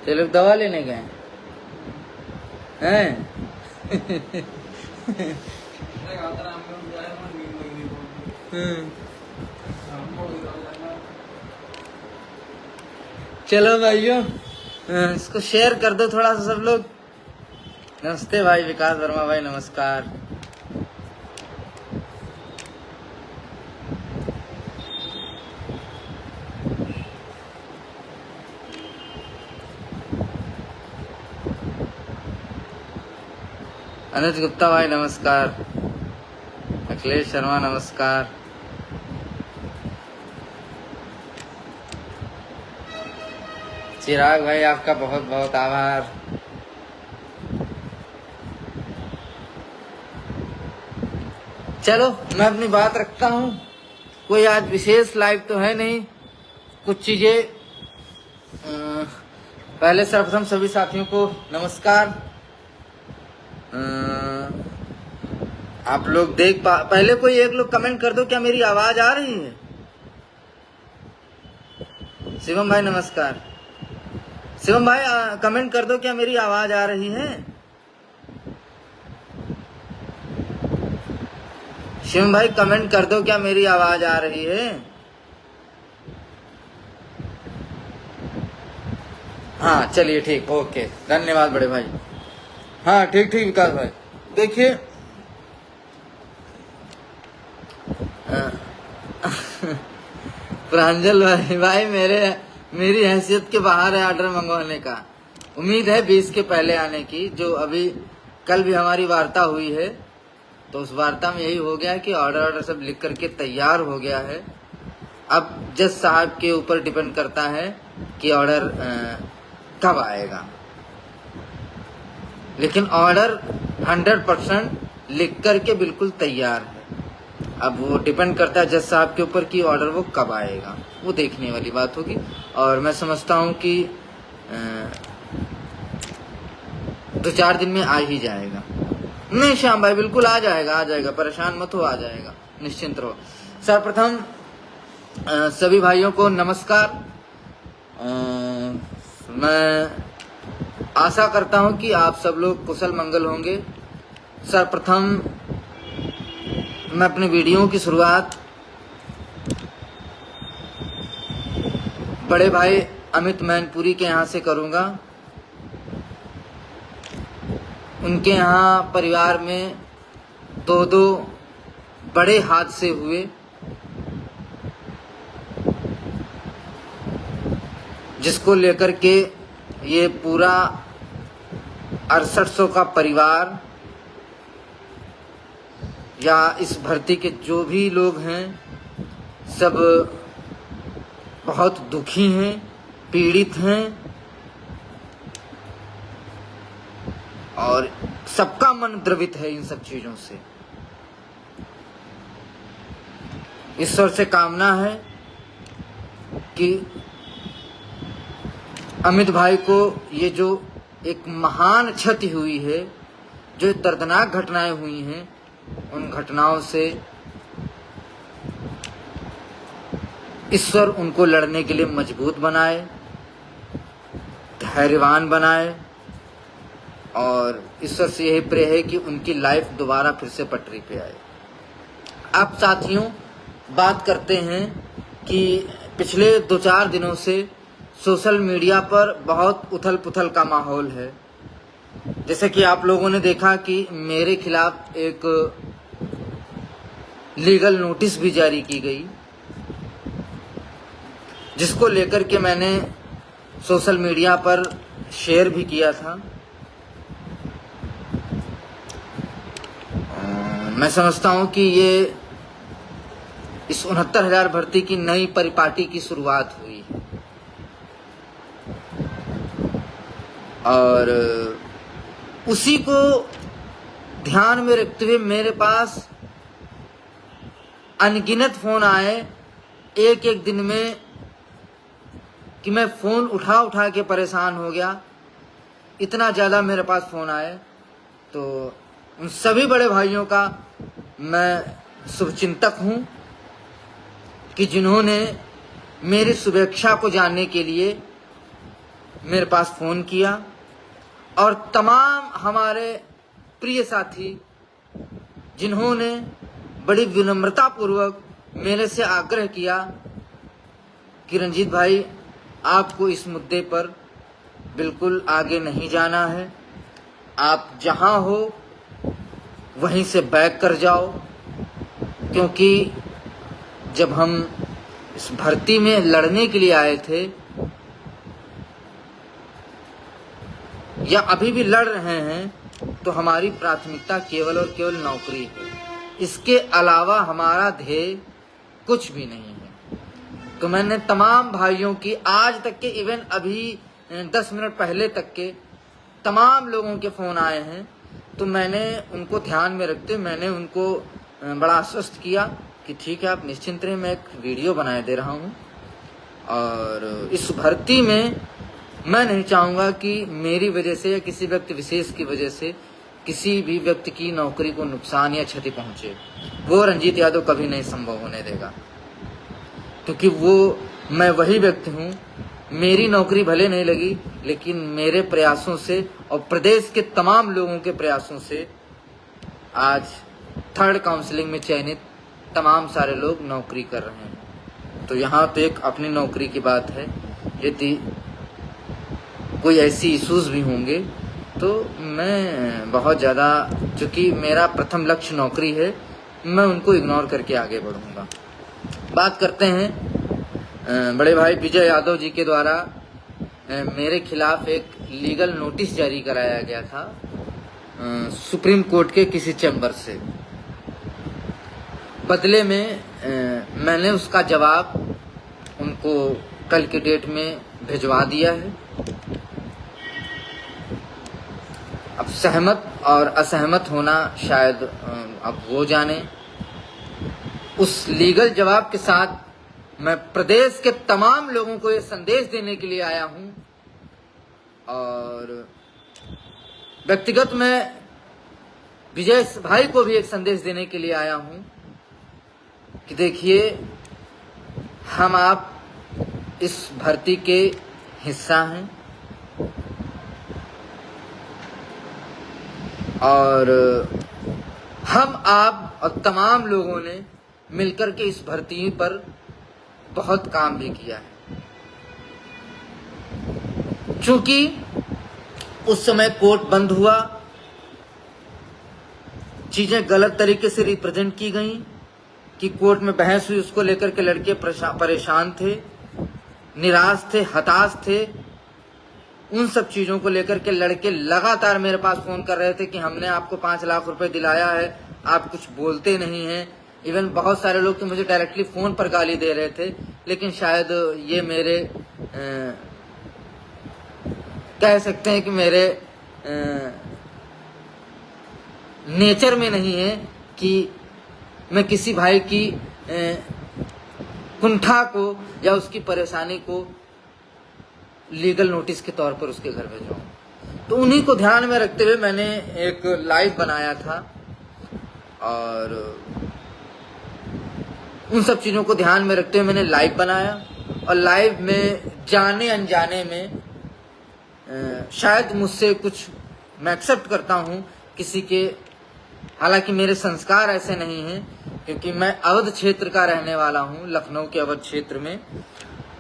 ये लोग दवा लेने गए हैं। चलो भाइयों, इसको शेयर कर दो थोड़ा सा सब लोग। नमस्ते भाई विकास वर्मा भाई, नमस्कार। अनुज गुप्ता भाई नमस्कार। अखिलेश शर्मा नमस्कार। चिराग भाई आपका बहुत बहुत आभार। चलो मैं अपनी बात रखता हूँ। कोई आज विशेष लाइव तो है नहीं। कुछ चीजें पहले सर्वप्रथम सभी साथियों को नमस्कार। आप लोग पहले कोई एक लोग कमेंट कर दो, क्या मेरी आवाज आ रही है? शिवम भाई नमस्कार। शिवम भाई कमेंट कर दो, क्या मेरी आवाज आ रही है? शिवम भाई कमेंट कर दो, क्या मेरी आवाज आ रही है? हाँ चलिए ठीक, ओके, धन्यवाद बड़े भाई। हाँ ठीक ठीक विकास भाई। देखिए प्रांजल भाई मेरी हैसियत के बाहर है ऑर्डर मंगवाने का। उम्मीद है 20 के पहले आने की। जो अभी कल भी हमारी वार्ता हुई है, तो उस वार्ता में यही हो गया है कि ऑर्डर सब लिख करके तैयार हो गया है। अब जज साहब के ऊपर डिपेंड करता है कि ऑर्डर कब आएगा। लेकिन ऑर्डर 100% लिख करके बिल्कुल तैयार है। अब वो डिपेंड करता है जज साहब के ऊपर कि ऑर्डर वो कब आएगा, वो देखने वाली बात होगी। और मैं समझता हूँ कि 2-4 दिन में आ ही जाएगा। नहीं श्याम भाई बिल्कुल आ जाएगा, परेशान मत हो, आ जाएगा, निश्चिंत रहो। सर्वप्रथम सभी भाइयों को नमस्कार। मैं आशा करता हूं कि आप सब लोग कुशल मंगल होंगे। सर्वप्रथम मैं अपने वीडियो की शुरुआत बड़े भाई अमित मैनपुरी के यहाँ से करूँगा। उनके यहाँ परिवार में 2 बड़े हादसे हुए, जिसको लेकर के ये पूरा 6800 का परिवार या इस भर्ती के जो भी लोग हैं सब बहुत दुखी हैं, पीड़ित हैं। और सबका मन द्रवित है इन सब चीजों से। ईश्वर से कामना है कि अमित भाई को ये जो एक महान क्षति हुई है, जो दर्दनाक घटनाएं हुई हैं, उन घटनाओं से ईश्वर उनको लड़ने के लिए मजबूत बनाए, धैर्यवान बनाए। और ईश्वर से यही प्रे है कि उनकी लाइफ दोबारा फिर से पटरी पे आए। अब साथियों बात करते हैं कि पिछले 2-4 दिनों से सोशल मीडिया पर बहुत उथल पुथल का माहौल है। जैसे कि आप लोगों ने देखा कि मेरे खिलाफ एक लीगल नोटिस भी जारी की गई, जिसको लेकर के मैंने सोशल मीडिया पर शेयर भी किया था। मैं समझता हूं कि ये इस 69,000 भर्ती की नई परिपाटी की शुरुआत हुई है। और उसी को ध्यान में रखते हुए मेरे पास अनगिनत फोन आए एक दिन में कि मैं फोन उठा के परेशान हो गया। इतना ज़्यादा मेरे पास फोन आए। तो उन सभी बड़े भाइयों का मैं शुभचिंतक हूँ कि जिन्होंने मेरी शुभेच्छा को जानने के लिए मेरे पास फ़ोन किया और तमाम हमारे प्रिय साथी जिन्होंने बड़ी विनम्रतापूर्वक मेरे से आग्रह किया कि रंजीत भाई, आपको इस मुद्दे पर बिल्कुल आगे नहीं जाना है, आप जहां हो वहीं से बैक कर जाओ, क्योंकि जब हम इस भर्ती में लड़ने के लिए आए थे या अभी भी लड़ रहे हैं तो हमारी प्राथमिकता केवल और केवल नौकरी है, इसके अलावा हमारा ध्येय कुछ भी नहीं है। तो मैंने तमाम भाइयों की, आज तक के इवन अभी 10 मिनट पहले तक के तमाम लोगों के फ़ोन आए हैं, तो मैंने उनको ध्यान में रखते मैंने उनको बड़ा आश्वस्त किया कि ठीक है, आप निश्चिंत रहे, मैं एक वीडियो बनाए दे रहा हूँ और इस भर्ती में मैं नहीं चाहूँगा कि मेरी वजह से या किसी व्यक्ति विशेष की वजह से किसी भी व्यक्ति की नौकरी को नुकसान या क्षति पहुँचे। वो रंजीत यादव कभी नहीं संभव होने देगा, क्योंकि वो मैं वही व्यक्ति हूँ, मेरी नौकरी भले नहीं लगी लेकिन मेरे प्रयासों से और प्रदेश के तमाम लोगों के प्रयासों से आज 3rd काउंसलिंग में चयनित तमाम सारे लोग नौकरी कर रहे हैं। तो यहाँ तो एक अपनी नौकरी की बात है, यदि कोई ऐसी इश्यूज़ भी होंगे तो मैं बहुत ज़्यादा, चूँकि मेरा प्रथम लक्ष्य नौकरी है, मैं उनको इग्नोर करके आगे बढ़ूँगा। बात करते हैं बड़े भाई विजय यादव जी के द्वारा मेरे खिलाफ एक लीगल नोटिस जारी कराया गया था सुप्रीम कोर्ट के किसी चैम्बर से। बदले में मैंने उसका जवाब उनको कल की डेट में भिजवा दिया है। अब सहमत और असहमत होना शायद अब वो जाने। उस लीगल जवाब के साथ मैं प्रदेश के तमाम लोगों को ये संदेश देने के लिए आया हूं और व्यक्तिगत मैं विजय भाई को भी एक संदेश देने के लिए आया हूं कि देखिए, हम आप इस भर्ती के हिस्सा हैं और हम आप और तमाम लोगों ने मिलकर के इस भर्ती पर बहुत काम भी किया है। चूंकि उस समय कोर्ट बंद हुआ, चीजें गलत तरीके से रिप्रेजेंट की गई कि कोर्ट में बहस हुई, उसको लेकर के लड़के परेशान थे, निराश थे, हताश थे। उन सब चीजों को लेकर के लड़के लगातार मेरे पास फोन कर रहे थे कि हमने आपको 5 लाख रुपए दिलाया है, आप कुछ बोलते नहीं हैं। इवन बहुत सारे लोग तो मुझे डायरेक्टली फोन पर गाली दे रहे थे, लेकिन शायद ये मेरे कह सकते हैं कि मेरे नेचर में नहीं है कि मैं किसी भाई की कुंठा को या उसकी परेशानी को लीगल नोटिस के तौर पर उसके घर भेजाऊं। तो उन्हीं को ध्यान में रखते हुए मैंने एक लाइव बनाया था और उन सब चीज़ों को ध्यान में रखते हुए मैंने लाइव बनाया और लाइव में जाने अनजाने में शायद मुझसे कुछ मैं एक्सेप्ट करता हूँ किसी के, हालांकि मेरे संस्कार ऐसे नहीं हैं क्योंकि मैं अवध क्षेत्र का रहने वाला हूँ, लखनऊ के अवध क्षेत्र में।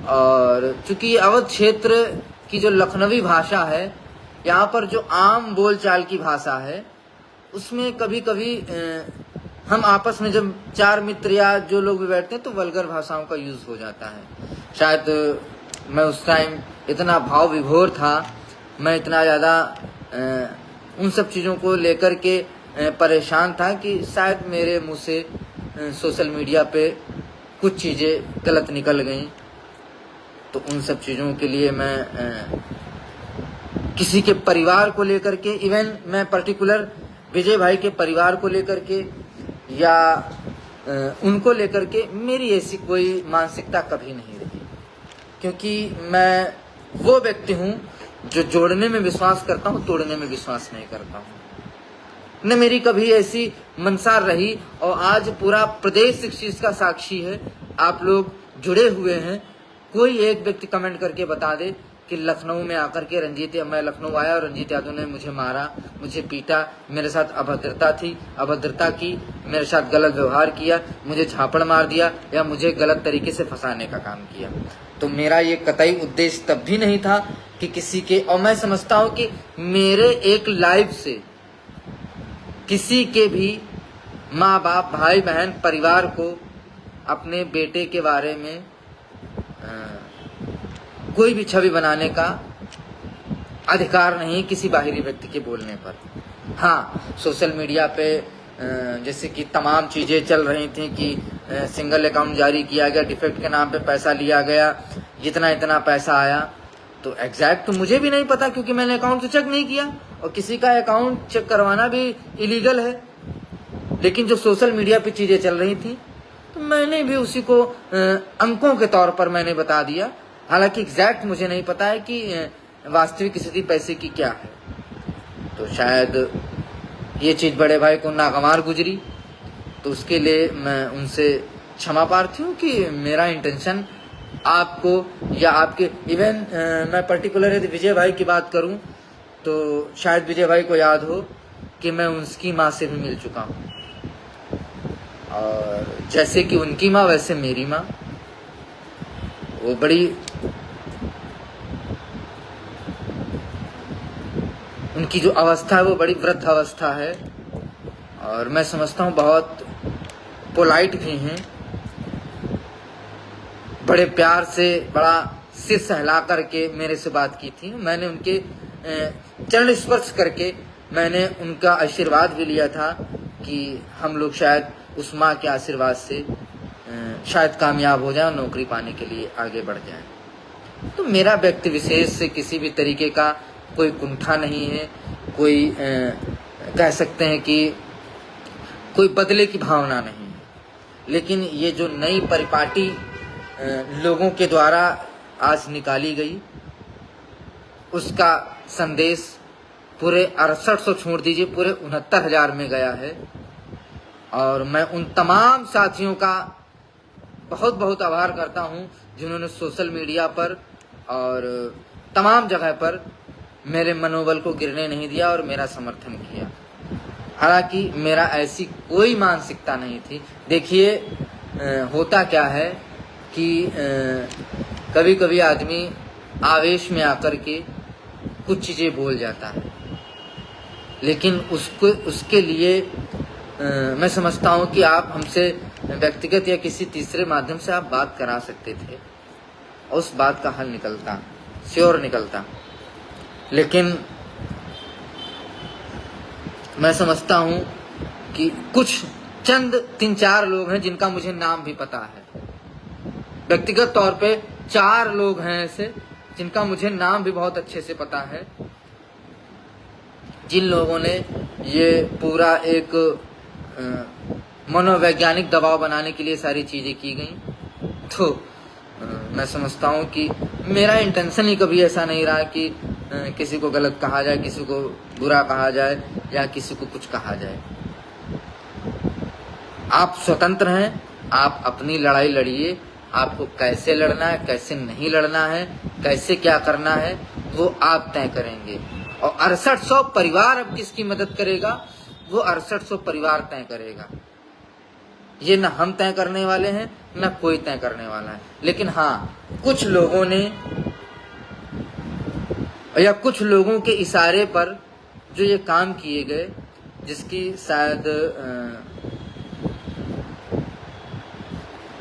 और चूंकि अवध क्षेत्र की जो लखनवी भाषा है, यहाँ पर जो आम बोलचाल की भाषा है, उसमें कभी कभी हम आपस में जब 4 मित्र या जो लोग भी बैठते हैं तो वल्गर भाषाओं का यूज़ हो जाता है। शायद मैं उस टाइम इतना भाव विभोर था, मैं इतना ज़्यादा उन सब चीज़ों को लेकर के परेशान था कि शायद मेरे मुंह से सोशल मीडिया पे कुछ चीज़ें गलत निकल गईं। तो उन सब चीज़ों के लिए मैं किसी के परिवार को लेकर के, इवन मैं पर्टिकुलर विजय भाई के परिवार को लेकर के या उनको लेकर के मेरी ऐसी कोई मानसिकता कभी नहीं रही, क्योंकि मैं वो व्यक्ति हूँ जो जोड़ने में विश्वास करता हूँ, तोड़ने में विश्वास नहीं करता हूँ। न मेरी कभी ऐसी मंशा रही और आज पूरा प्रदेश इस चीज़ का साक्षी है। आप लोग जुड़े हुए हैं, कोई एक व्यक्ति कमेंट करके बता दे कि लखनऊ में आकर के मैं लखनऊ आया और रंजीत यादव ने मुझे मारा, मुझे पीटा, मेरे साथ अभद्रता की, मेरे साथ गलत व्यवहार किया, मुझे झापड़ मार दिया या मुझे गलत तरीके से फंसाने का काम किया। तो मेरा ये कतई उद्देश्य तब भी नहीं था कि किसी के, और मैं समझता हूँ कि मेरे एक लाइव से किसी के भी माँ बाप, भाई बहन, परिवार को अपने बेटे के बारे में कोई भी छवि बनाने का अधिकार नहीं किसी बाहरी व्यक्ति के बोलने पर। हाँ, सोशल मीडिया पे जैसे कि तमाम चीज़ें चल रही थी कि सिंगल अकाउंट जारी किया गया, डिफेक्ट के नाम पे पैसा लिया गया, इतना पैसा आया। तो एग्जैक्ट तो मुझे भी नहीं पता क्योंकि मैंने अकाउंट तो चेक नहीं किया और किसी का अकाउंट चेक करवाना भी इलीगल है। लेकिन जो सोशल मीडिया पे चीज़ें चल रही थी तो मैंने भी उसी को अंकों के तौर पर मैंने बता दिया। हालांकि एग्जैक्ट मुझे नहीं पता है कि वास्तविक स्थिति पैसे की क्या है। तो शायद ये चीज़ बड़े भाई को नागवार गुजरी, तो उसके लिए मैं उनसे क्षमा प्रार्थी हूँ कि मेरा इंटेंशन आपको या आपके, इवन मैं पर्टिकुलर यदि विजय भाई की बात करूँ तो शायद विजय भाई को याद हो कि मैं उसकी माँ से भी मिल चुका हूँ, और जैसे कि उनकी माँ वैसे मेरी माँ, वो बड़ी, उनकी जो अवस्था है वो बड़ी वृद्ध अवस्था है, और मैं समझता हूँ बहुत पोलाइट भी हैं। बड़े प्यार से, बड़ा सिर सहला करके मेरे से बात की थी। मैंने उनके चरण स्पर्श करके मैंने उनका आशीर्वाद भी लिया था कि हम लोग शायद उस माँ के आशीर्वाद से शायद कामयाब हो जाए और नौकरी पाने के लिए आगे बढ़ जाए। तो मेरा व्यक्ति विशेष से किसी भी तरीके का कोई कुंठा नहीं है, कोई कह सकते हैं कि कोई बदले की भावना नहीं है। लेकिन ये जो नई परिपाटी लोगों के द्वारा आज निकाली गई, उसका संदेश पूरे 6800 छोड़ दीजिए, पूरे 69,000 में गया है। और मैं उन तमाम साथियों का बहुत बहुत आभार करता हूं जिन्होंने सोशल मीडिया पर और तमाम जगह पर मेरे मनोबल को गिरने नहीं दिया और मेरा समर्थन किया। हालांकि मेरा ऐसी कोई मानसिकता नहीं थी। देखिए, होता क्या है कि कभी कभी आदमी आवेश में आकर के कुछ चीज़ें बोल जाता है, लेकिन उसके लिए मैं समझता हूँ कि आप हमसे व्यक्तिगत या किसी तीसरे माध्यम से आप बात करा सकते थे, उस बात का हल निकलता, श्योर निकलता। लेकिन मैं समझता हूँ कि कुछ चंद 3-4 लोग हैं जिनका मुझे नाम भी पता है, व्यक्तिगत तौर पे 4 लोग हैं ऐसे जिनका मुझे नाम भी बहुत अच्छे से पता है, जिन लोगों ने ये पूरा एक मनोवैज्ञानिक दबाव बनाने के लिए सारी चीज़ें की गई। तो मैं समझता हूँ कि मेरा इंटेंशन ही कभी ऐसा नहीं रहा कि किसी को गलत कहा जाए, किसी को बुरा कहा जाए या किसी को कुछ कहा जाए। आप स्वतंत्र हैं, आप अपनी लड़ाई लड़िए। आपको कैसे लड़ना है, कैसे नहीं लड़ना है, कैसे क्या करना है, वो आप तय करेंगे। और 6800 परिवार अब किसकी मदद करेगा, वो 6800 परिवार तय करेगा। ये न हम तय करने वाले हैं, न कोई तय करने वाला है। लेकिन हाँ, कुछ लोगों ने या कुछ लोगों के इशारे पर जो ये काम किए गए, जिसकी शायद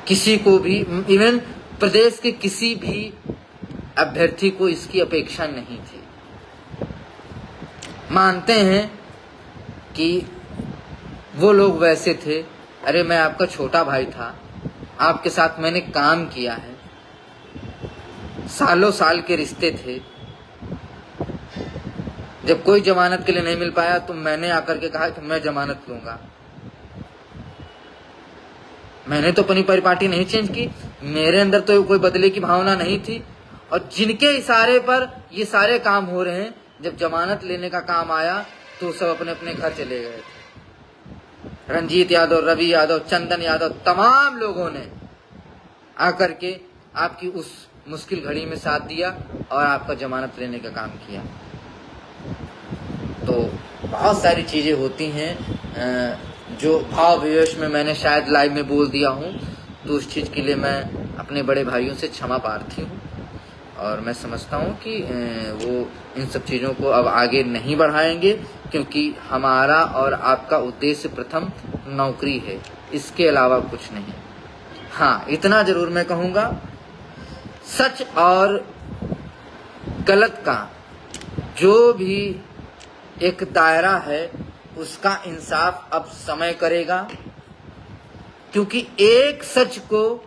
किसी को भी, इवन प्रदेश के किसी भी अभ्यर्थी को इसकी अपेक्षा नहीं थी। मानते हैं कि वो लोग वैसे थे, अरे मैं आपका छोटा भाई था, आपके साथ मैंने काम किया है, सालों साल के रिश्ते थे। जब कोई जमानत के लिए नहीं मिल पाया तो मैंने आकर के कहा कि मैं जमानत लूंगा। मैंने तो अपनी परिपाटी नहीं चेंज की, मेरे अंदर तो कोई बदले की भावना नहीं थी। और जिनके इशारे पर ये सारे काम हो रहे हैं, जब जमानत लेने का काम आया तो सब अपने अपने घर चले गए थे। रंजीत यादव, रवि यादव, चंदन यादव, तमाम लोगों ने आकर के आपकी उस मुश्किल घड़ी में साथ दिया और आपका जमानत लेने का काम किया। तो बहुत सारी चीज़ें होती हैं जो भाव विवेश में मैंने शायद लाइव में बोल दिया हूँ, तो उस चीज़ के लिए मैं अपने बड़े भाइयों से क्षमा प्रार्थी हूँ। और मैं समझता हूँ कि वो इन सब चीज़ों को अब आगे नहीं बढ़ाएंगे, क्योंकि हमारा और आपका उद्देश्य प्रथम नौकरी है, इसके अलावा कुछ नहीं। हाँ, इतना ज़रूर मैं कहूँगा, सच और गलत का जो भी एक दायरा है उसका इंसाफ अब समय करेगा, क्योंकि एक सच को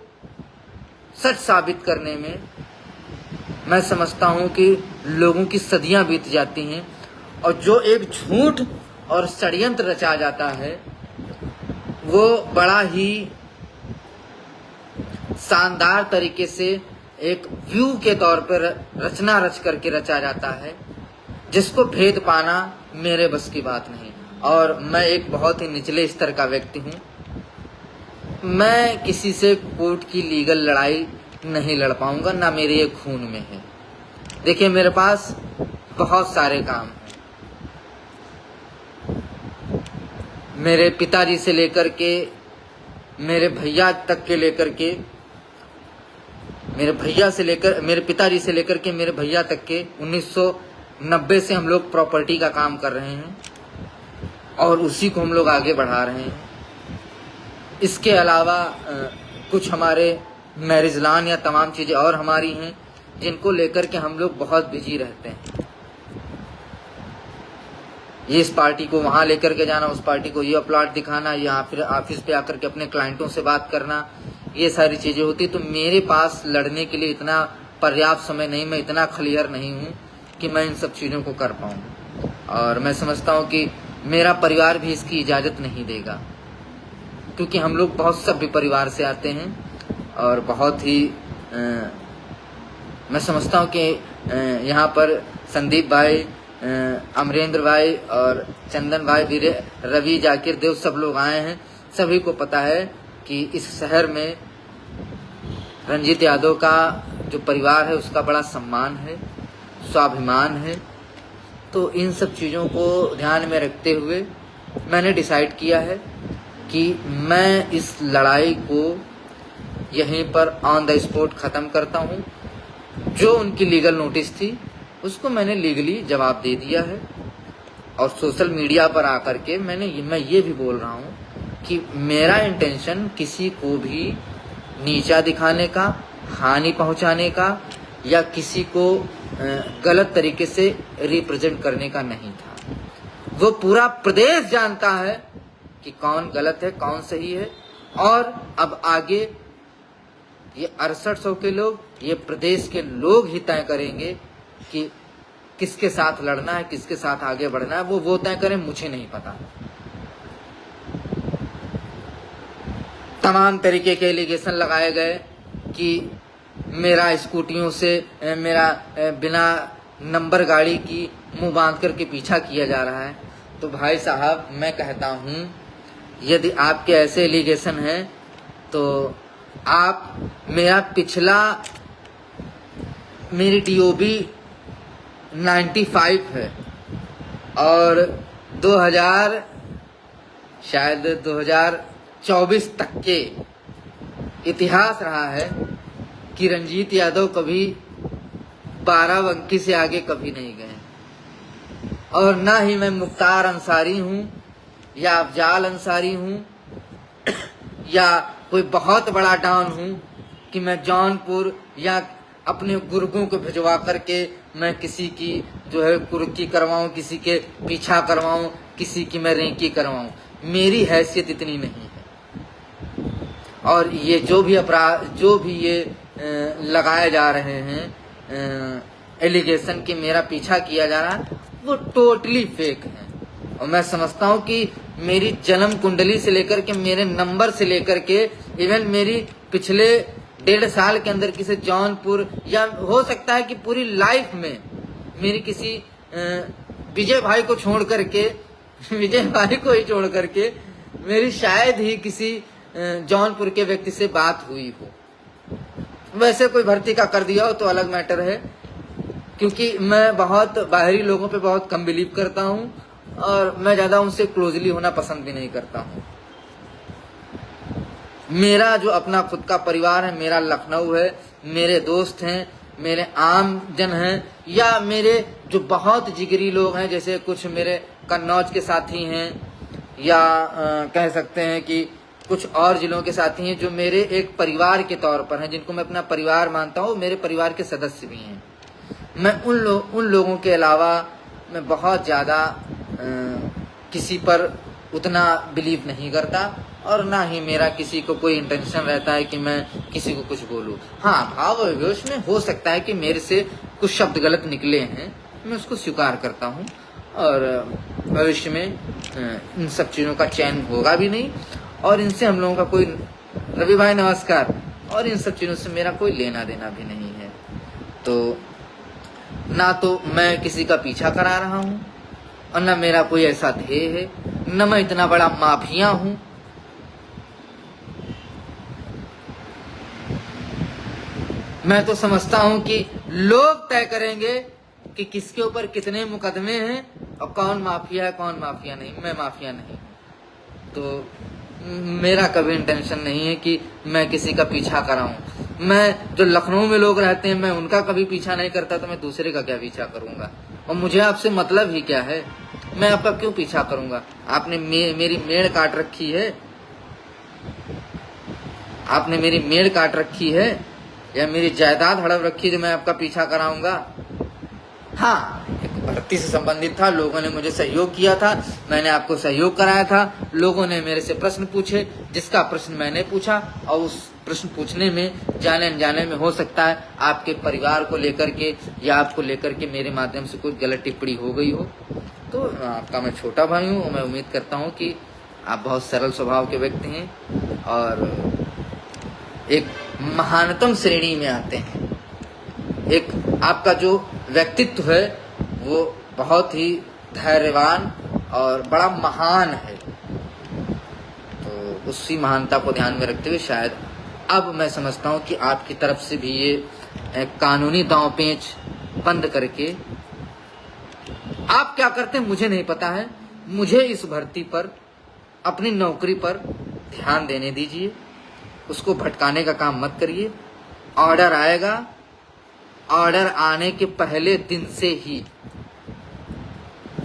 सच साबित करने में मैं समझता हूं कि लोगों की सदियां बीत जाती हैं, और जो एक झूठ और षड्यंत्र रचा जाता है वो बड़ा ही शानदार तरीके से एक व्यू के तौर पर रचना रच करके रचा जाता है, जिसको भेद पाना मेरे बस की बात नहीं। और मैं एक बहुत ही निचले स्तर का व्यक्ति हूँ, मैं किसी से कोर्ट की लीगल लड़ाई नहीं लड़ पाऊंगा, ना मेरे ये खून में है। देखिए, मेरे पास बहुत सारे काम हैं, मेरे पिताजी से लेकर के मेरे भैया तक के लेकर के, मेरे पिताजी से लेकर के मेरे भैया तक के 1990 से हम लोग प्रॉपर्टी का काम कर रहे हैं और उसी को हम लोग आगे बढ़ा रहे हैं। इसके अलावा कुछ हमारे मैरिज लान या तमाम चीज़ें और हमारी हैं जिनको लेकर के हम लोग बहुत बिजी रहते हैं। ये इस पार्टी को वहाँ लेकर के जाना, उस पार्टी को ये प्लॉट दिखाना, या फिर ऑफिस पे आकर के अपने क्लाइंटों से बात करना, ये सारी चीज़ें होती। तो मेरे पास लड़ने के लिए इतना पर्याप्त समय नहीं, मैं इतना खलिहर नहीं हूँ कि मैं इन सब चीज़ों को कर पाऊँ। और मैं समझता हूँ कि मेरा परिवार भी इसकी इजाज़त नहीं देगा, क्योंकि हम लोग बहुत सभ्य परिवार से आते हैं और बहुत ही मैं समझता हूँ कि यहाँ पर संदीप भाई, अमरेंद्र भाई और चंदन भाई, रवि, जाकिर, देव, सब लोग आए हैं। सभी को पता है कि इस शहर में रंजीत यादव का जो परिवार है उसका बड़ा सम्मान है, स्वाभिमान है। तो इन सब चीज़ों को ध्यान में रखते हुए मैंने डिसाइड किया है कि मैं इस लड़ाई को यहीं पर ऑन द स्पॉट ख़त्म करता हूँ। जो उनकी लीगल नोटिस थी उसको मैंने लीगली जवाब दे दिया है, और सोशल मीडिया पर आकर के मैं ये भी बोल रहा हूँ कि मेरा इंटेंशन किसी को भी नीचा दिखाने का, हानि पहुँचाने का, या किसी को गलत तरीके से रिप्रेजेंट करने का नहीं था। वो पूरा प्रदेश जानता है कि कौन गलत है, कौन सही है, और अब आगे ये 6800 के लोग, ये प्रदेश के लोग ही तय करेंगे कि किसके साथ लड़ना है, किसके साथ आगे बढ़ना है। वो तय करें, मुझे नहीं पता। तमाम तरीके के एलिगेशन लगाए गए कि मेरा स्कूटियों से, मेरा बिना नंबर गाड़ी की मुंह बांध करके पीछा किया जा रहा है। तो भाई साहब, मैं कहता हूँ, यदि आपके ऐसे एलिगेशन हैं तो आप मेरी DOB 95 है, और 2024 तक के इतिहास रहा है कि रंजीत यादव कभी 12 अंकी से आगे कभी नहीं गए। और ना ही मैं मुख्तार अंसारी हूँ या अफजाल अंसारी हूँ या कोई बहुत बड़ा डॉन हूँ कि मैं जौनपुर या अपने गुर्गों को भिजवा करके मैं किसी की जो है कुर्की करवाऊँ, किसी के पीछा करवाऊँ, किसी की मैं रेंकी करवाऊँ। मेरी हैसियत इतनी नहीं है। और ये जो भी ये लगाए जा रहे हैं एलिगेशन कि मेरा पीछा किया जा रहा है, वो टोटली फेक है। और मैं समझता हूँ कि मेरी जन्म कुंडली से लेकर के, मेरे नंबर से लेकर के, इवन मेरी पिछले 1.5 साल के अंदर किसी जौनपुर, या हो सकता है कि पूरी लाइफ में मेरी किसी विजय भाई को छोड़ करके मेरी शायद ही किसी जौनपुर के व्यक्ति से बात हुई हो। वैसे कोई भर्ती का कर दिया हो तो अलग मैटर है, क्योंकि मैं बहुत बाहरी लोगों पे बहुत कम बिलीव करता हूँ और मैं ज़्यादा उनसे क्लोजली होना पसंद भी नहीं करता हूँ। मेरा जो अपना खुद का परिवार है, मेरा लखनऊ है, मेरे दोस्त हैं, मेरे आम जन हैं, या मेरे जो बहुत जिगरी लोग हैं, जैसे कुछ मेरे कन्नौज के साथी हैं, या कह सकते हैं कि कुछ और जिलों के साथी हैं जो मेरे एक परिवार के तौर पर हैं, जिनको मैं अपना परिवार मानता हूँ, मेरे परिवार के सदस्य भी हैं। मैं उन लोगों के अलावा मैं बहुत ज़्यादा किसी पर उतना बिलीव नहीं करता, और ना ही मेरा किसी को कोई इंटेंशन रहता है कि मैं किसी को कुछ बोलूं। हाँ, भाव विवेश में हो सकता है कि मेरे से कुछ शब्द गलत निकले हैं, मैं उसको स्वीकार करता हूँ, और भविष्य में इन सब चीज़ों का चयन होगा भी नहीं, और इनसे हम लोगों का कोई, रवि भाई नमस्कार, और इन सब चीज़ों से मेरा कोई लेना देना भी नहीं है। तो ना तो मैं किसी का पीछा करा रहा हूँ, और न मेरा कोई ऐसा ध्येय है, न मैं इतना बड़ा माफिया हूँ। मैं तो समझता हूँ कि लोग तय करेंगे कि किसके ऊपर कितने मुकदमे हैं और कौन माफिया है कौन माफिया नहीं। मैं माफिया नहीं, तो मेरा कभी इंटेंशन नहीं है कि मैं किसी का पीछा कराऊं। मैं जो लखनऊ में लोग रहते हैं, मैं उनका कभी पीछा नहीं करता, तो मैं दूसरे का क्या पीछा करूंगा? और मुझे आपसे मतलब ही क्या है? मैं आपका क्यों पीछा करूंगा? आपने मेरी मेड़ काट रखी है, आपने मेरी मेड़ काट रखी है, या मेरी जायदाद हड़प रखी है जो मैं आपका पीछा कराऊंगा? हाँ, एक भर्ती से संबंधित था, लोगों ने मुझे सहयोग किया था, मैंने आपको सहयोग कराया था। लोगों ने मेरे से प्रश्न पूछे, जिसका प्रश्न मैंने पूछा, और उस प्रश्न पूछने में जाने अनजाने में हो सकता है आपके परिवार को लेकर के या आपको लेकर के मेरे माध्यम से कोई गलत टिप्पणी हो गई हो, तो आपका मैं छोटा भाई हूँ। मैं उम्मीद करता हूँ कि आप बहुत सरल स्वभाव के व्यक्ति हैं और एक महानतम श्रेणी में आते हैं। एक आपका जो व्यक्तित्व है वो बहुत ही धैर्यवान और बड़ा महान है, तो उसी महानता को ध्यान में रखते हुए शायद अब मैं समझता हूँ कि आपकी तरफ से भी ये कानूनी दांव-पेच बंद करके आप क्या करते हैं मुझे नहीं पता है। मुझे इस भर्ती पर, अपनी नौकरी पर ध्यान देने दीजिए, उसको भटकाने का काम मत करिए। ऑर्डर आएगा, ऑर्डर आने के पहले दिन से ही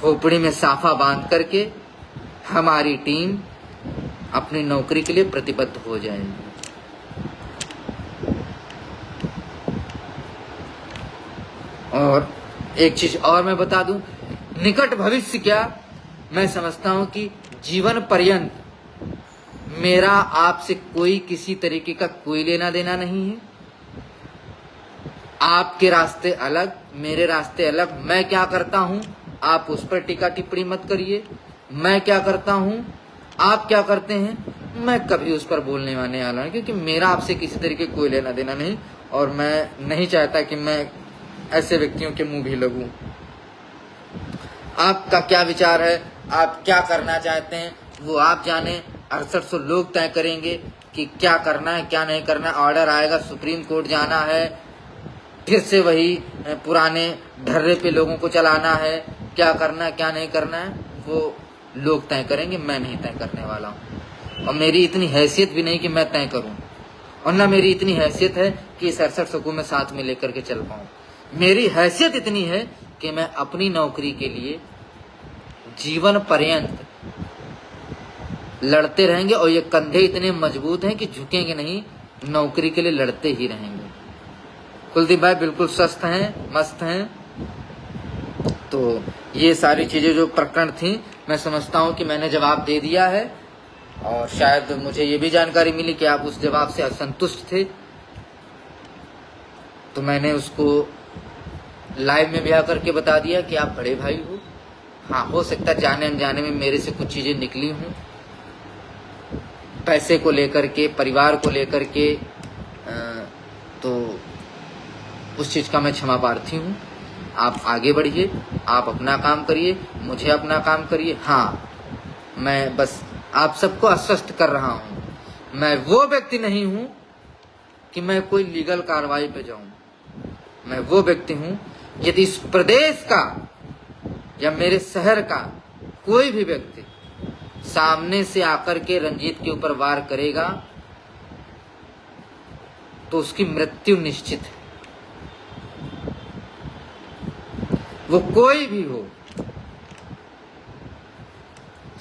खोपड़ी में साफा बांध करके हमारी टीम अपनी नौकरी के लिए प्रतिबद्ध हो जाएगी। और एक चीज और मैं बता दूं, निकट भविष्य क्या, मैं समझता हूं कि जीवन पर्यंत मेरा आपसे कोई किसी तरीके का कोई लेना देना नहीं है। आपके रास्ते अलग, मेरे रास्ते अलग। मैं क्या करता हूं आप उस पर टीका टिप्पणी मत करिए, मैं क्या करता हूं आप क्या करते हैं मैं कभी उस पर बोलने वाले वाला नहीं, क्योंकि मेरा आपसे किसी तरीके कोई लेना देना नहीं, और मैं नहीं चाहता कि मैं ऐसे व्यक्तियों के मुंह भी लगूं। आपका क्या विचार है, आप क्या करना चाहते हैं, वो आप जाने। 6800 लोग तय करेंगे कि क्या करना है क्या नहीं करना। ऑर्डर आएगा, सुप्रीम कोर्ट जाना है, फिर से वही पुराने ढर्रे पे लोगों को चलाना है, क्या करना है क्या नहीं करना है वो लोग तय करेंगे, मैं नहीं तय करने वाला हूँ। और मेरी इतनी हैसियत भी नहीं कि मैं तय करूँ, और ना मेरी इतनी हैसियत है कि इस 6800 को मैं साथ में लेकर के चल पाऊँ। मेरी हैसियत इतनी है कि मैं अपनी नौकरी के लिए जीवन पर्यंत लड़ते रहेंगे, और ये कंधे इतने मजबूत हैं कि झुकेंगे नहीं, नौकरी के लिए लड़ते ही रहेंगे। कुलदीप भाई बिल्कुल स्वस्थ हैं, मस्त हैं। तो ये सारी चीजें जो प्रकरण थी, मैं समझता हूँ कि मैंने जवाब दे दिया है, और शायद मुझे ये भी जानकारी मिली कि आप उस जवाब से असंतुष्ट थे, तो मैंने उसको लाइव में भी आकर के बता दिया कि आप बड़े भाई हो। हाँ, हो सकता है जाने अनजाने में मेरे से कुछ चीजें निकली हूँ, पैसे को लेकर के, परिवार को लेकर के, तो उस चीज का मैं क्षमा प्रार्थी हूँ। आप आगे बढ़िए, आप अपना काम करिए, मुझे अपना काम करिए। हाँ, मैं बस आप सबको आश्वस्त कर रहा हूँ, मैं वो व्यक्ति नहीं हूँ कि मैं कोई लीगल कार्रवाई पे जाऊं। मैं वो व्यक्ति हूं, यदि इस प्रदेश का या मेरे शहर का कोई भी व्यक्ति सामने से आकर के रंजीत के ऊपर वार करेगा तो उसकी मृत्यु निश्चित है। वो कोई भी हो,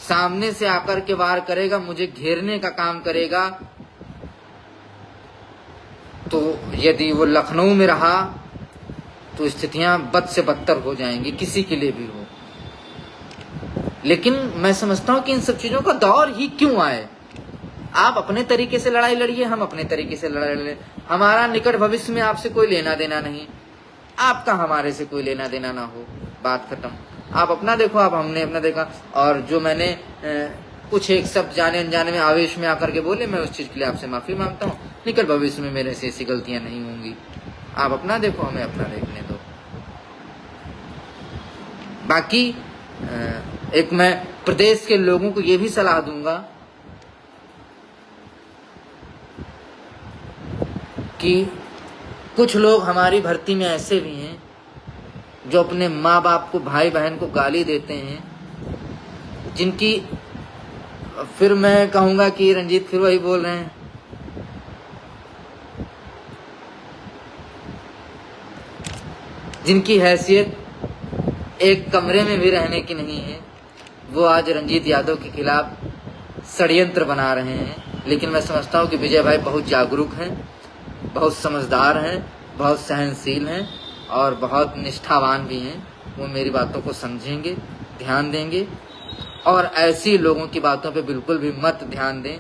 सामने से आकर के वार करेगा, मुझे घेरने का काम करेगा, तो यदि वो लखनऊ में रहा तो स्थितियां बद से बदतर हो जाएंगी, किसी के लिए भी हो। लेकिन मैं समझता हूं कि इन सब चीजों का दौर ही क्यों आए। आप अपने तरीके से लड़ाई लड़िए, हम अपने तरीके से लड़ाई लड़े। हमारा निकट भविष्य में आपसे कोई लेना देना नहीं, आपका हमारे से कोई लेना देना ना हो, बात खत्म। आप अपना देखो, आप हमने अपना देखा। और जो मैंने कुछ एक शब्द जाने अनजाने में आवेश में आकर के बोले, मैं उस चीज के लिए आपसे माफी मांगता हूँ। निकट भविष्य में मेरे से ऐसी गलतियां नहीं होंगी। आप अपना देखो, हमें अपना देखने दो। बाकी एक मैं प्रदेश के लोगों को ये भी सलाह दूंगा कि कुछ लोग हमारी भर्ती में ऐसे भी हैं जो अपने माँ बाप को, भाई बहन को गाली देते हैं, जिनकी, फिर मैं कहूंगा कि रंजीत फिर वही बोल रहे हैं, जिनकी हैसियत एक कमरे में भी रहने की नहीं है, वो आज रंजीत यादव के खिलाफ षड्यंत्र बना रहे हैं। लेकिन मैं समझता हूँ कि विजय भाई बहुत जागरूक हैं, बहुत समझदार हैं, बहुत सहनशील हैं और बहुत निष्ठावान भी हैं। वो मेरी बातों को समझेंगे, ध्यान देंगे और ऐसी लोगों की बातों पे बिल्कुल भी मत ध्यान दें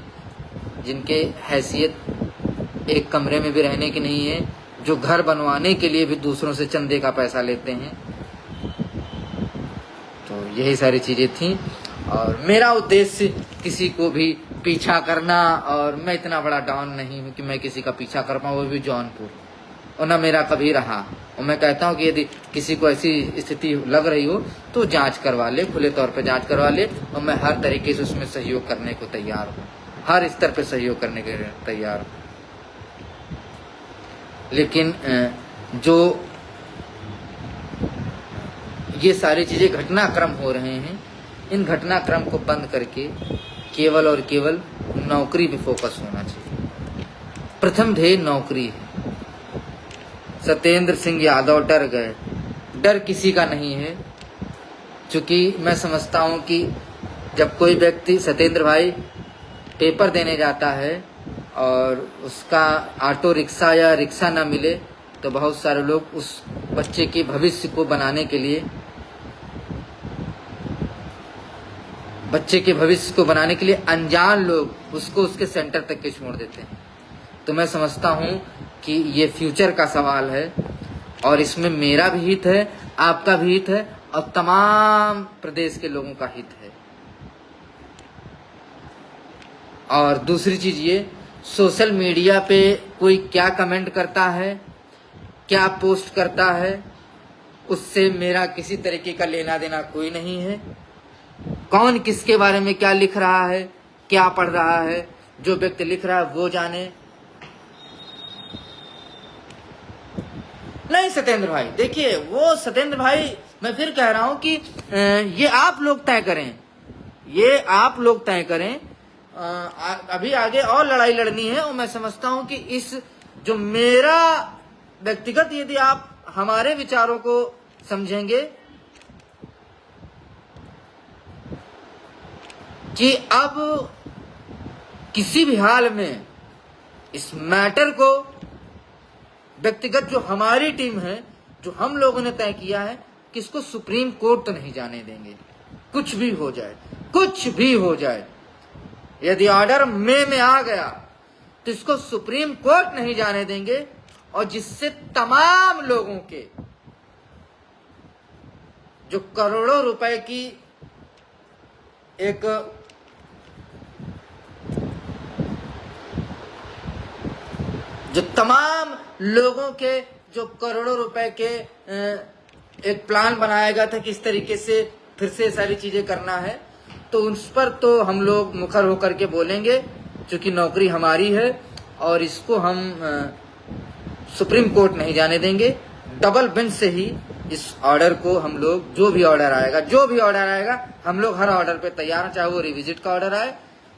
जिनके हैसियत एक कमरे में भी रहने की नहीं है, जो घर बनवाने के लिए भी दूसरों से चंदे का पैसा लेते हैं। तो यही सारी चीजें थी और मेरा उद्देश्य किसी को भी पीछा करना, और मैं इतना बड़ा डॉन नहीं हूँ कि मैं किसी का पीछा कर पाऊँ, वो भी जौनपुर, और न मेरा कभी रहा। और मैं कहता हूँ कि यदि किसी को ऐसी स्थिति लग रही हो तो जांच करवा ले, खुले तौर पे जांच करवा ले, और मैं हर तरीके से उसमें सहयोग करने को तैयार हूँ, हर स्तर पे सहयोग करने के लिए तैयार हूँ। लेकिन जो ये सारी चीजें घटनाक्रम हो रहे हैं, इन घटनाक्रम को बंद करके केवल और केवल नौकरी पे फोकस होना चाहिए। प्रथम ध्येय नौकरी है। सत्येंद्र सिंह यादव डर गए, डर किसी का नहीं है, क्योंकि मैं समझता हूं कि जब कोई व्यक्ति, सत्येंद्र भाई, पेपर देने जाता है और उसका ऑटो रिक्शा या रिक्शा ना मिले तो बहुत सारे लोग उस बच्चे के भविष्य को बनाने के लिए, अनजान लोग उसको उसके सेंटर तक के छोड़ देते हैं। तो मैं समझता हूं कि ये फ्यूचर का सवाल है और इसमें मेरा भी हित है, आपका भी हित है और तमाम प्रदेश के लोगों का हित है। और दूसरी चीज ये, सोशल मीडिया पे कोई क्या कमेंट करता है, क्या पोस्ट करता है, उससे मेरा किसी तरीके का लेना देना कोई नहीं है। कौन किसके बारे में क्या लिख रहा है, क्या पढ़ रहा है, जो व्यक्ति लिख रहा है वो जाने। नहीं सत्येंद्र भाई, देखिए वो सत्येंद्र भाई, मैं फिर कह रहा हूं कि ये आप लोग तय करें, ये आप लोग तय करें। अभी आगे और लड़ाई लड़नी है और मैं समझता हूं कि इस जो मेरा व्यक्तिगत, यदि आप हमारे विचारों को समझेंगे कि अब किसी भी हाल में इस मैटर को, व्यक्तिगत जो हमारी टीम है, जो हम लोगों ने तय किया है कि इसको सुप्रीम कोर्ट तो नहीं जाने देंगे। कुछ भी हो जाए, कुछ भी हो जाए, यदि ऑर्डर मई में आ गया तो इसको सुप्रीम कोर्ट नहीं जाने देंगे, और जिससे तमाम लोगों के जो करोड़ों रुपए की एक करोड़ों रुपए के एक प्लान बनाया गया था कि इस तरीके से फिर से सारी चीजें करना है, तो उस पर तो हम लोग मुखर होकर के बोलेंगे, क्योंकि नौकरी हमारी है और इसको हम सुप्रीम कोर्ट नहीं जाने देंगे। डबल बेंच से ही इस ऑर्डर को हम लोग, जो भी ऑर्डर आएगा हम लोग हर ऑर्डर पे तैयार हैं, चाहे वो रिविजिट का ऑर्डर आए,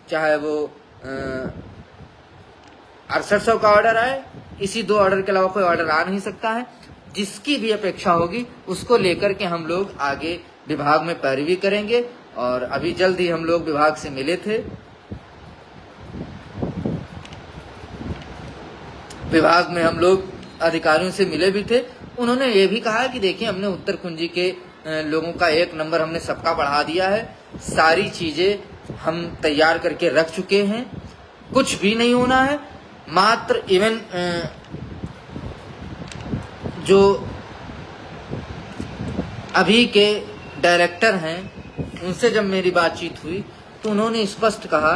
चाहे वो 6800 का ऑर्डर आए। इसी 2 ऑर्डर के अलावा कोई ऑर्डर आ नहीं सकता है। जिसकी भी अपेक्षा होगी उसको लेकर के हम लोग आगे विभाग में पैरवी करेंगे। और अभी जल्द ही हम लोग विभाग से मिले थे, विभाग में हम लोग अधिकारियों से मिले भी थे। उन्होंने ये भी कहा कि देखिए, हमने उत्तर कुंजी के लोगों का 1 नंबर हमने सबका बढ़ा दिया है, सारी चीजें हम तैयार करके रख चुके हैं, कुछ भी नहीं होना है। मात्र इवन जो अभी के डायरेक्टर हैं उनसे जब मेरी बातचीत हुई तो उन्होंने स्पष्ट कहा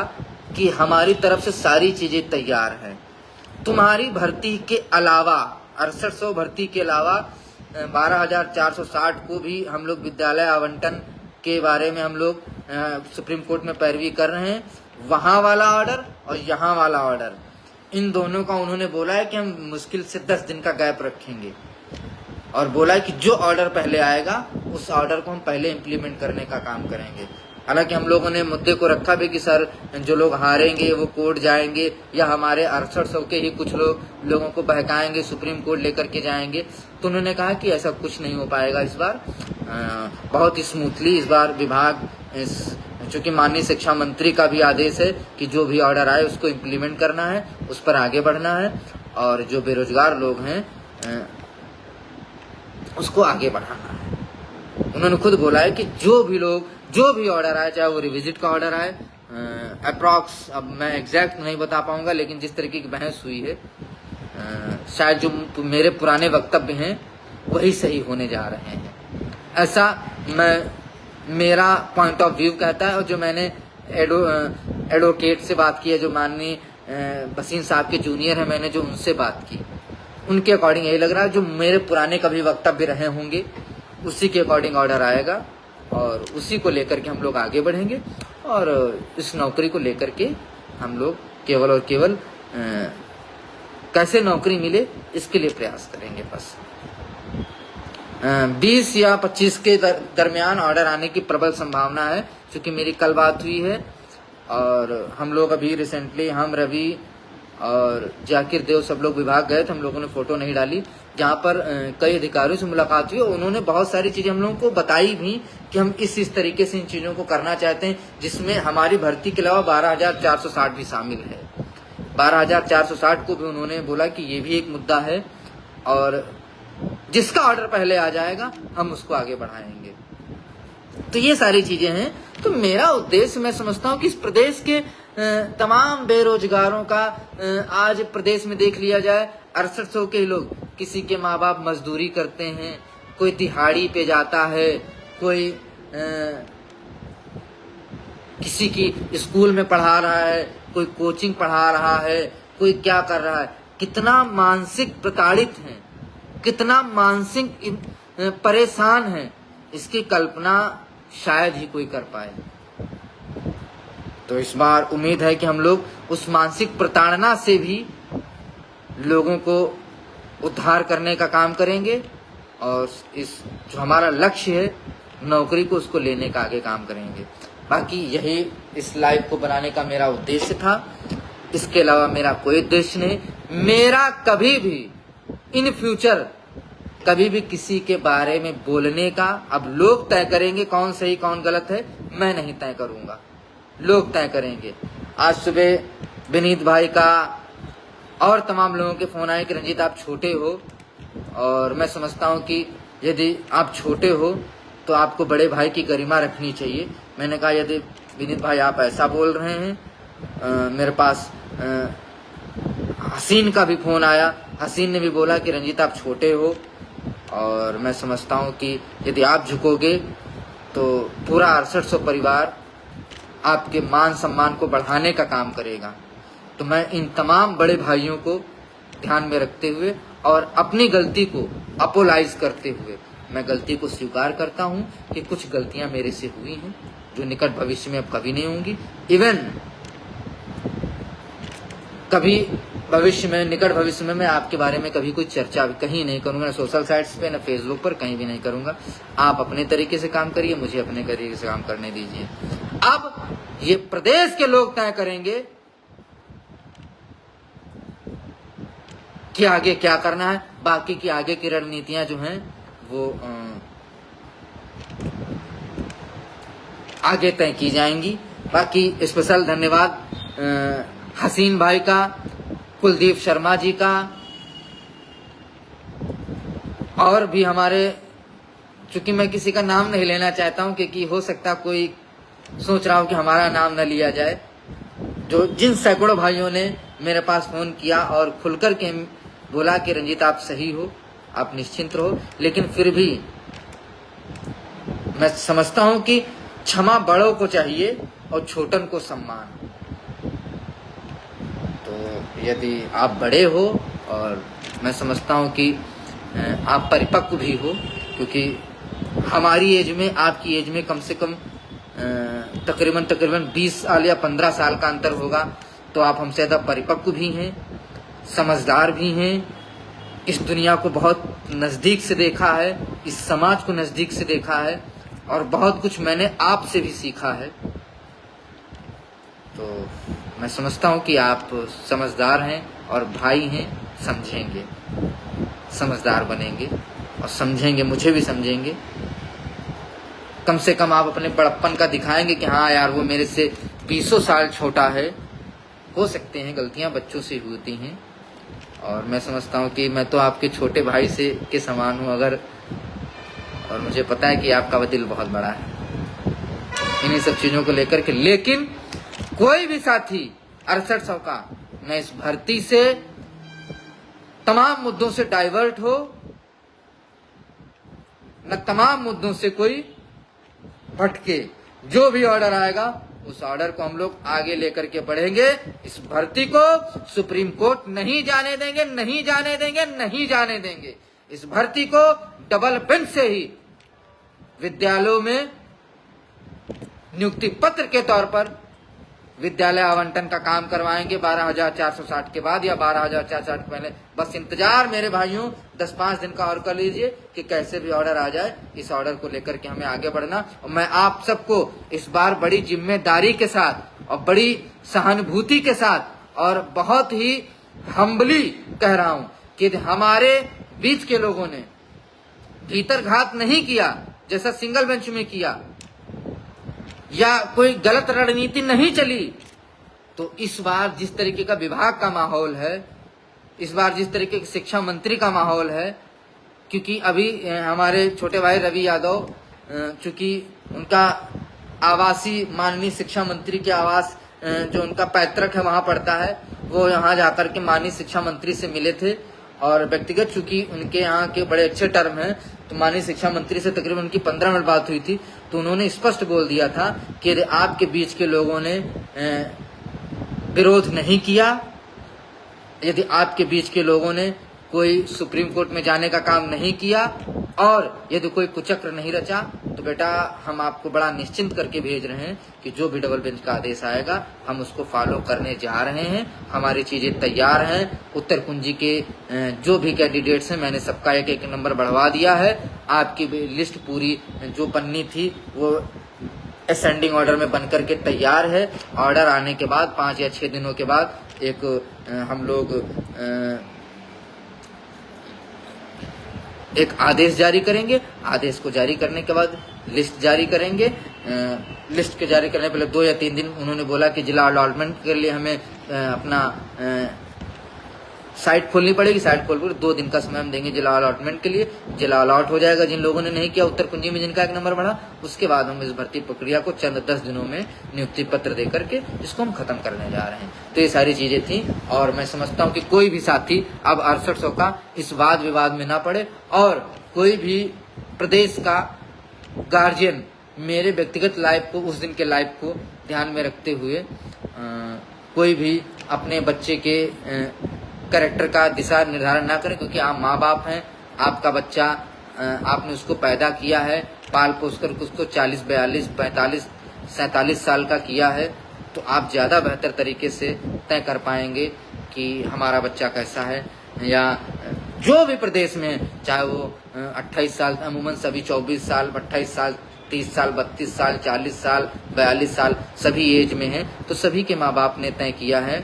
कि हमारी तरफ से सारी चीजें तैयार हैं, तुम्हारी भर्ती के अलावा 6800 भर्ती के अलावा 12,460 को भी हम लोग विद्यालय आवंटन के बारे में हम लोग सुप्रीम कोर्ट में पैरवी कर रहे हैं। वहां वाला ऑर्डर और यहाँ वाला ऑर्डर, इन दोनों का उन्होंने बोला है कि हम मुश्किल से 10 दिन का गैप रखेंगे, और बोला है कि जो ऑर्डर पहले आएगा उस ऑर्डर को हम पहले इम्प्लीमेंट करने का काम करेंगे। हालांकि हम लोगों ने मुद्दे को रखा भी कि सर, जो लोग हारेंगे वो कोर्ट जाएंगे या हमारे 6800 के ही कुछ लोगों को बहकाएंगे, सुप्रीम कोर्ट लेकर के जाएंगे। तो उन्होंने कहा कि ऐसा कुछ नहीं हो पाएगा इस बार। बहुत स्मूथली इस बार विभाग, चूंकि माननीय शिक्षा मंत्री का भी आदेश है कि जो भी ऑर्डर आए उसको इम्प्लीमेंट करना है, उस पर आगे बढ़ना है, और जो बेरोजगार लोग हैं उसको आगे बढ़ाना है। उन्होंने खुद बोला है कि जो भी ऑर्डर आए, चाहे वो रिविजिट का ऑर्डर आए, अप्रॉक्स, अब मैं एग्जैक्ट नहीं बता पाऊंगा, लेकिन जिस तरीके की बहस हुई है, शायद जो मेरे पुराने वक्तव्य हैं वही सही होने जा रहे हैं, ऐसा मेरा पॉइंट ऑफ व्यू कहता है। और जो मैंने एडवोकेट से बात की है, जो माननीय बसीन साहब के जूनियर हैं, मैंने जो उनसे बात की, उनके अकॉर्डिंग यही लग रहा है जो मेरे पुराने कभी वक्तव्य रहे होंगे उसी के अकॉर्डिंग ऑर्डर आएगा, और उसी को लेकर के हम लोग आगे बढ़ेंगे, और इस नौकरी को लेकर के हम लोग केवल और केवल कैसे नौकरी मिले इसके लिए प्रयास करेंगे। बस 20 या 25 के दरमियान ऑर्डर आने की प्रबल संभावना है, क्योंकि मेरी कल बात हुई है, और हम लोग अभी रिसेंटली, हम, रवि और जाकिर देव सब लोग विभाग गए थे। हम लोगों ने फोटो नहीं डाली, जहाँ पर कई अधिकारियों से मुलाकात हुई, और उन्होंने बहुत सारी चीजें हम लोगों को बताई भी कि हम इस तरीके से इन चीजों को करना चाहते हैं, जिसमें हमारी भर्ती के अलावा 12,460 भी शामिल है। 12,460 को भी उन्होंने बोला कि ये भी एक मुद्दा है, और जिसका ऑर्डर पहले आ जाएगा हम उसको आगे बढ़ाएंगे। तो ये सारी चीजें हैं। तो मेरा उद्देश्य, मैं समझता हूँ कि इस प्रदेश के तमाम बेरोजगारों का, आज प्रदेश में देख लिया जाए 6800 के लोग, किसी के माँ बाप मजदूरी करते हैं, कोई दिहाड़ी पे जाता है, कोई किसी की स्कूल में पढ़ा रहा है, कोई कोचिंग पढ़ा रहा है, कोई क्या कर रहा है। कितना मानसिक प्रताड़ित है, कितना मानसिक परेशान है, इसकी कल्पना शायद ही कोई कर पाए। तो इस बार उम्मीद है कि हम लोग उस मानसिक प्रताड़ना से भी लोगों को उद्धार करने का काम करेंगे, और इस जो हमारा लक्ष्य है नौकरी को, उसको लेने का आगे काम करेंगे। बाकी यही इस लाइव को बनाने का मेरा उद्देश्य था, इसके अलावा मेरा कोई उद्देश्य नहीं। मेरा कभी भी इन फ्यूचर कभी भी किसी के बारे में बोलने का, अब लोग तय करेंगे कौन सही कौन गलत है, मैं नहीं तय करूंगा, लोग तय करेंगे। आज सुबह विनीत भाई का और तमाम लोगों के फोन आए कि रंजीत आप छोटे हो, और मैं समझता हूं कि यदि आप छोटे हो तो आपको बड़े भाई की गरिमा रखनी चाहिए। मैंने कहा यदि विनीत भाई आप ऐसा बोल रहे हैं, मेरे पास हसीन का भी फोन आया, हसीन ने भी बोला कि रंजीत आप छोटे हो, और मैं समझता हूं कि यदि आप झुकोगे तो पूरा 6800 परिवार आपके मान सम्मान को बढ़ाने का काम करेगा। तो मैं इन तमाम बड़े भाइयों को ध्यान में रखते हुए और अपनी गलती को अपोलाइज करते हुए मैं गलती को स्वीकार करता हूं कि कुछ गलतियां मेरे से हुई हैं जो निकट भविष्य में अब कभी नहीं होंगी। इवन कभी भविष्य में, निकट भविष्य में मैं आपके बारे में कभी कोई चर्चा कहीं नहीं करूंगा, ना सोशल साइट्स पे, ना फेसबुक पर, कहीं भी नहीं करूंगा। आप अपने तरीके से काम करिए, मुझे अपने तरीके से काम करने दीजिए। अब ये प्रदेश के लोग तय करेंगे कि आगे क्या करना है। बाकी की आगे की रणनीतियां जो हैं वो आगे तय की जाएंगी। बाकी स्पेशल धन्यवाद हसीन भाई का, कुलदीप शर्मा जी का, और भी हमारे, चूंकि मैं किसी का नाम नहीं लेना चाहता हूं क्योंकि हो सकता कोई सोच रहा हो कि हमारा नाम न लिया जाए, जो जिन सैकड़ों भाइयों ने मेरे पास फोन किया और खुलकर के बोला कि रंजीत आप सही हो, आप निश्चिंत रहो। लेकिन फिर भी मैं समझता हूं कि क्षमा बड़ों को चाहिए और छोटन को सम्मान। तो यदि आप बड़े हो, और मैं समझता हूं कि आप परिपक्व भी हो, क्योंकि हमारी एज में, आपकी एज में कम से कम तकरीबन 20 साल या 15 साल का अंतर होगा, तो आप हमसे ज़्यादा परिपक्व भी हैं, समझदार भी हैं, इस दुनिया को बहुत नज़दीक से देखा है, इस समाज को नज़दीक से देखा है, और बहुत कुछ मैंने आपसे भी सीखा है। तो मैं समझता हूँ कि आप समझदार हैं और भाई हैं, समझेंगे, समझदार बनेंगे और समझेंगे, मुझे भी समझेंगे। कम से कम आप अपने बड़प्पन का दिखाएंगे कि हाँ यार वो मेरे से 20 साल छोटा है। हो सकते हैं गलतियां बच्चों से होती हैं, और मैं समझता हूँ कि मैं तो आपके छोटे भाई से के समान हूँ अगर, और मुझे पता है कि आपका दिल बहुत बड़ा है इन्हीं सब चीज़ों को लेकर के। लेकिन कोई भी साथी 6800 का न इस भर्ती से, तमाम मुद्दों से डाइवर्ट हो, न तमाम मुद्दों से कोई भटके। जो भी ऑर्डर आएगा उस ऑर्डर को हम लोग आगे लेकर के बढ़ेंगे। इस भर्ती को सुप्रीम कोर्ट नहीं जाने देंगे, नहीं जाने देंगे, नहीं जाने देंगे। इस भर्ती को डबल बेंच से ही विद्यालयों में नियुक्ति पत्र के तौर पर विद्यालय आवंटन का काम करवाएंगे 12,460 के बाद या 12,460 के पहले। बस इंतजार मेरे भाइयों 10-5 दिन का और कर लीजिए कि कैसे भी ऑर्डर आ जाए, इस ऑर्डर को लेकर के हमें आगे बढ़ना। और मैं आप सबको इस बार बड़ी जिम्मेदारी के साथ और बड़ी सहानुभूति के साथ और बहुत ही हम्बली कह रहा हूं कि हमारे बीच के लोगों ने भीतर घात नहीं किया जैसा सिंगल बेंच में किया, या कोई गलत रणनीति नहीं चली, तो इस बार जिस तरीके का विभाग का माहौल है, इस बार जिस तरीके के शिक्षा मंत्री का माहौल है, क्योंकि अभी हमारे छोटे भाई रवि यादव, चूंकि उनका आवासीय माननीय शिक्षा मंत्री के आवास जो उनका पैतृक है वहां पड़ता है, वो यहाँ जाकर के माननीय शिक्षा मंत्री से मिले थे, और व्यक्तिगत चूंकि उनके यहाँ के बड़े अच्छे टर्म हैं, तो माननीय शिक्षा मंत्री से तकरीबन उनकी 15 मिनट बात हुई थी। तो उन्होंने स्पष्ट बोल दिया था कि यदि आपके बीच के लोगों ने विरोध नहीं किया, यदि आपके बीच के लोगों ने कोई सुप्रीम कोर्ट में जाने का काम नहीं किया, और यदि कोई कुचक्र नहीं रचा, तो बेटा हम आपको बड़ा निश्चिंत करके भेज रहे हैं कि जो भी डबल बेंच का आदेश आएगा हम उसको फॉलो करने जा रहे हैं। हमारी चीज़ें तैयार हैं। उत्तर कुंजी के जो भी कैंडिडेट्स हैं मैंने सबका एक एक नंबर बढ़वा दिया है। आपकी लिस्ट पूरी जो बननी थी वो असेंडिंग ऑर्डर में बन करके तैयार है। ऑर्डर आने के बाद 5 या 6 दिनों के बाद एक हम लोग एक आदेश जारी करेंगे। आदेश को जारी करने के बाद लिस्ट जारी करेंगे। लिस्ट के जारी करने पहले 2 या 3 दिन उन्होंने बोला कि जिला अलॉटमेंट के लिए हमें अपना साइट खोलनी पड़ेगी। साइट खोल कर 2 दिन का समय हम देंगे जिला अलॉटमेंट के लिए। जिला अलॉट हो जाएगा जिन लोगों ने नहीं किया उत्तर कुंजी में, जिनका 1 नंबर बढ़ा, उसके बाद हम इस भर्ती प्रक्रिया को चंद 10 दिनों में नियुक्ति पत्र दे करके इसको हम खत्म करने जा रहे हैं। तो ये सारी चीजें थी, और मैं समझता हूँ कि कोई भी साथी अब 6800 का इस वाद विवाद में ना पड़े, और कोई भी प्रदेश का गार्जियन मेरे व्यक्तिगत लाइफ को, उस दिन के लाइफ को ध्यान में रखते हुए कोई भी अपने बच्चे के कैरेक्टर का दिशा निर्धारण ना करें, क्योंकि आप माँ बाप हैं। आपका बच्चा, आपने उसको पैदा किया है, पाल पोस कर उसको 40, 42, 45, 47 साल का किया है, तो आप ज़्यादा बेहतर तरीके से तय कर पाएंगे कि हमारा बच्चा कैसा है, या जो भी प्रदेश में है, चाहे वो 28 साल, अमूमन सभी 24 साल, 28 साल, 30 साल, 32 साल, 40 साल, 42 साल सभी एज में हैं, तो सभी के माँ बाप ने तय किया है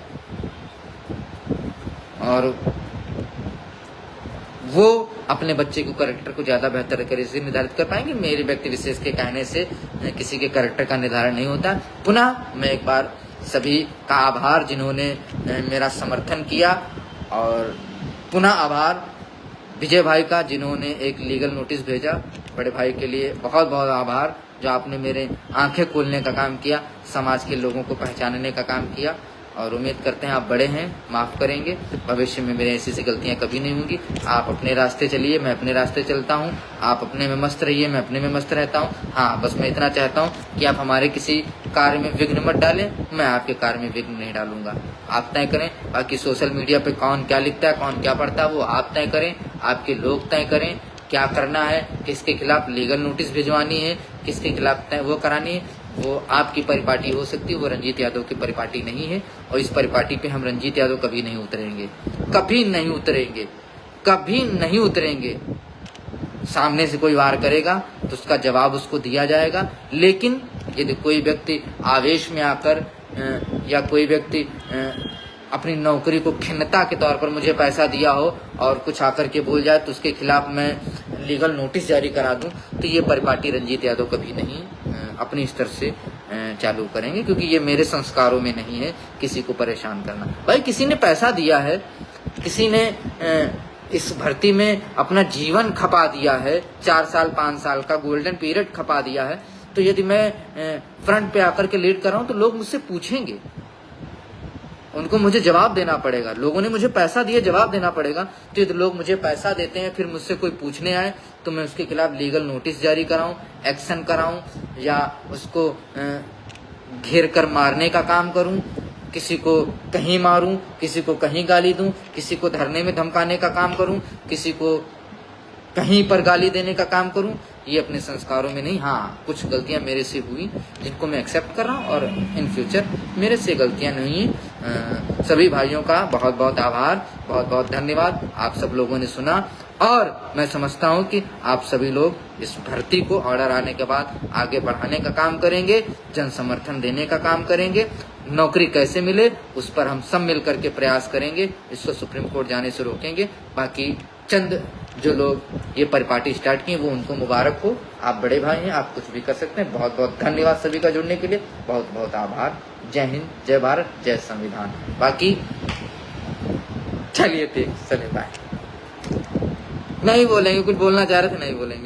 और वो अपने बच्चे को कैरेक्टर को ज़्यादा बेहतर तरीके से निर्धारित कर पाएंगे। मेरे व्यक्ति विशेष के कहने से किसी के कैरेक्टर का निर्धारण नहीं होता। पुनः मैं एक बार सभी का आभार जिन्होंने मेरा समर्थन किया, और पुनः आभार विजय भाई का जिन्होंने एक लीगल नोटिस भेजा। बड़े भाई के लिए बहुत बहुत आभार, जो आपने मेरे आंखें खोलने का काम किया, समाज के लोगों को पहचानने का काम किया, और उम्मीद करते हैं आप बड़े हैं, माफ़ करेंगे, भविष्य में मेरे ऐसी गलतियां कभी नहीं होंगी। आप अपने रास्ते चलिए, मैं अपने रास्ते चलता हूं, आप अपने में मस्त रहिए, मैं अपने में मस्त रहता हूं। हाँ, बस मैं इतना चाहता हूं कि आप हमारे किसी कार्य में विघ्न मत डालें, मैं आपके कार्य में विघ्न नहीं डालूंगा। आप तय करें, बाकी सोशल मीडिया पे कौन क्या लिखता है, कौन क्या पढ़ता है, वो आप तय करें, आपके लोग तय करें क्या करना है, किसके खिलाफ लीगल नोटिस भिजवानी है, किसके खिलाफ वो करानी है। वो आपकी परिपाटी हो सकती है, वो रंजीत यादव की परिपाटी नहीं है, और इस परिपाटी पे हम रंजीत यादव कभी नहीं उतरेंगे, कभी नहीं उतरेंगे, कभी नहीं उतरेंगे। सामने से कोई वार करेगा तो उसका जवाब उसको दिया जाएगा, लेकिन यदि कोई व्यक्ति आवेश में आकर या कोई व्यक्ति अपनी नौकरी को खिन्नता के तौर पर मुझे पैसा दिया हो और कुछ आकर के बोल जाए तो उसके खिलाफ मैं लीगल नोटिस जारी करा दूं, तो ये परिपाटी रंजीत यादव कभी नहीं अपनी स्तर से चालू करेंगे, क्योंकि ये मेरे संस्कारों में नहीं है किसी को परेशान करना। भाई किसी ने पैसा दिया है, किसी ने इस भर्ती में अपना जीवन खपा दिया है, 4 साल 5 साल का गोल्डन पीरियड खपा दिया है, तो यदि मैं फ्रंट पे आकर के लीड कर रहा हूँ तो लोग मुझसे पूछेंगे, उनको मुझे जवाब देना पड़ेगा। लोगों ने मुझे पैसा दिया, जवाब देना पड़ेगा। तो यदि लोग मुझे पैसा देते हैं, फिर मुझसे कोई पूछने आए तो मैं उसके खिलाफ लीगल नोटिस जारी कराऊं, एक्शन कराऊं, या उसको घेर कर मारने का काम करूं, किसी को कहीं मारूं, किसी को कहीं गाली दूं, किसी को धरने में धमकाने का काम करूं, किसी को कहीं पर गाली देने का काम करूं, ये अपने संस्कारों में नहीं। हाँ, कुछ गलतियां मेरे से हुई जिनको मैं एक्सेप्ट कर रहा हूं, और इन फ्यूचर मेरे से गलतियां नहीं हैं। सभी भाइयों का बहुत बहुत आभार, बहुत बहुत धन्यवाद। आप सब लोगों ने सुना, और मैं समझता हूं कि आप सभी लोग इस भर्ती को ऑर्डर आने के बाद आगे बढ़ाने का काम करेंगे, जन समर्थन देने का काम करेंगे। नौकरी कैसे मिले उस पर हम सब मिल करके प्रयास करेंगे, इसको सुप्रीम कोर्ट जाने से रोकेंगे। बाकी चंद जो लोग ये परिपाटी स्टार्ट किए वो उनको मुबारक हो। आप बड़े भाई हैं, आप कुछ भी कर सकते हैं। बहुत बहुत धन्यवाद सभी का जुड़ने के लिए, बहुत बहुत आभार। जय हिंद, जय भारत, जय संविधान। बाकी चलिए ठीक, चलिए बाय। नहीं बोलेंगे, कुछ बोलना चाह रहे थे, नहीं बोलेंगे।